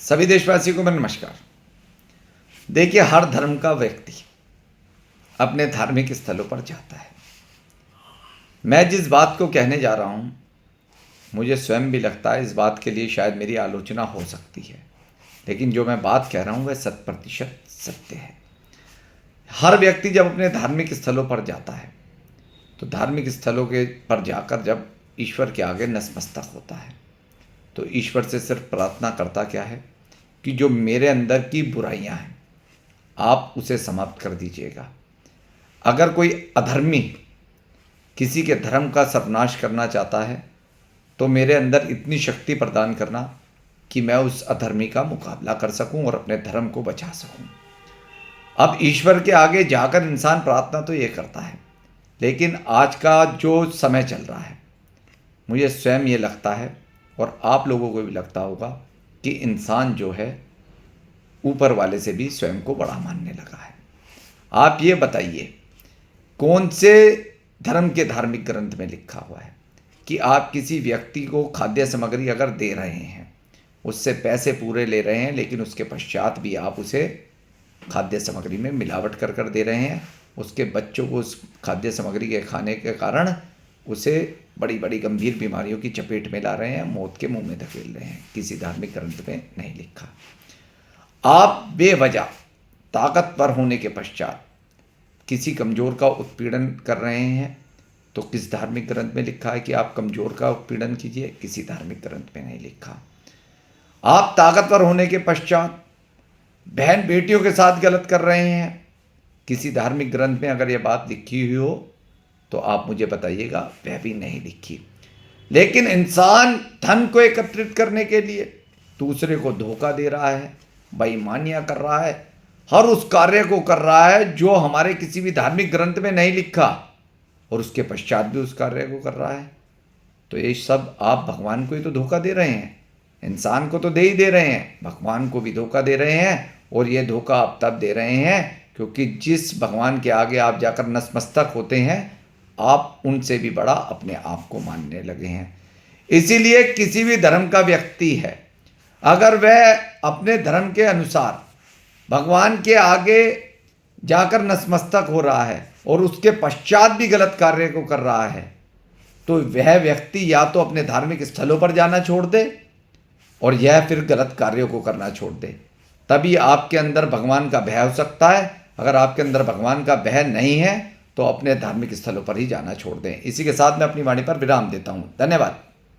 सभी देशवासियों को मेरा नमस्कार। देखिए, हर धर्म का व्यक्ति अपने धार्मिक स्थलों पर जाता है। मैं जिस बात को कहने जा रहा हूँ, मुझे स्वयं भी लगता है इस बात के लिए शायद मेरी आलोचना हो सकती है, लेकिन जो मैं बात कह रहा हूँ वह 100% सत्य है। हर व्यक्ति जब अपने धार्मिक स्थलों पर जाता है तो धार्मिक स्थलों के पर जाकर जब ईश्वर के आगे नतमस्तक होता है तो ईश्वर से सिर्फ प्रार्थना करता क्या है कि जो मेरे अंदर की बुराइयां हैं आप उसे समाप्त कर दीजिएगा। अगर कोई अधर्मी किसी के धर्म का सर्वनाश करना चाहता है तो मेरे अंदर इतनी शक्ति प्रदान करना कि मैं उस अधर्मी का मुकाबला कर सकूं और अपने धर्म को बचा सकूं। अब ईश्वर के आगे जाकर इंसान प्रार्थना तो ये करता है, लेकिन आज का जो समय चल रहा है मुझे स्वयं ये लगता है और आप लोगों को भी लगता होगा कि इंसान जो है ऊपर वाले से भी स्वयं को बड़ा मानने लगा है। आप ये बताइए, कौन से धर्म के धार्मिक ग्रंथ में लिखा हुआ है कि आप किसी व्यक्ति को खाद्य सामग्री अगर दे रहे हैं, उससे पैसे पूरे ले रहे हैं, लेकिन उसके पश्चात भी आप उसे खाद्य सामग्री में मिलावट कर दे रहे हैं, उसके बच्चों को उस खाद्य सामग्री के खाने के कारण उसे बड़ी बड़ी गंभीर बीमारियों की चपेट में ला रहे हैं, मौत के मुंह में धकेल रहे हैं। किसी धार्मिक ग्रंथ में नहीं लिखा। आप बेवजह ताकतवर होने के पश्चात किसी कमज़ोर का उत्पीड़न कर रहे हैं तो किस धार्मिक ग्रंथ में लिखा है कि आप कमज़ोर का उत्पीड़न कीजिए? किसी धार्मिक ग्रंथ में नहीं लिखा। आप ताकतवर होने के पश्चात बहन बेटियों के साथ गलत कर रहे हैं, किसी धार्मिक ग्रंथ में अगर यह बात लिखी हुई हो तो आप मुझे बताइएगा, वह भी नहीं लिखी। लेकिन इंसान धन को एकत्रित करने के लिए दूसरे को धोखा दे रहा है, बेईमानियां कर रहा है, हर उस कार्य को कर रहा है जो हमारे किसी भी धार्मिक ग्रंथ में नहीं लिखा, और उसके पश्चात भी उस कार्य को कर रहा है। तो ये सब आप भगवान को ही तो धोखा दे रहे हैं। इंसान को तो दे ही दे रहे हैं, भगवान को भी धोखा दे रहे हैं। और ये धोखा आप तब दे रहे हैं क्योंकि जिस भगवान के आगे आप जाकर नतमस्तक होते हैं, आप उनसे भी बड़ा अपने आप को मानने लगे हैं। इसीलिए किसी भी धर्म का व्यक्ति है, अगर वह अपने धर्म के अनुसार भगवान के आगे जाकर नतमस्तक हो रहा है और उसके पश्चात भी गलत कार्य को कर रहा है, तो वह व्यक्ति या तो अपने धार्मिक स्थलों पर जाना छोड़ दे और यह फिर गलत कार्यों को करना छोड़ दे। तभी आपके अंदर भगवान का भय हो सकता है। अगर आपके अंदर भगवान का भय नहीं है तो अपने धार्मिक स्थलों पर ही जाना छोड़ दें। इसी के साथ मैं अपनी वाणी पर विराम देता हूँ। धन्यवाद।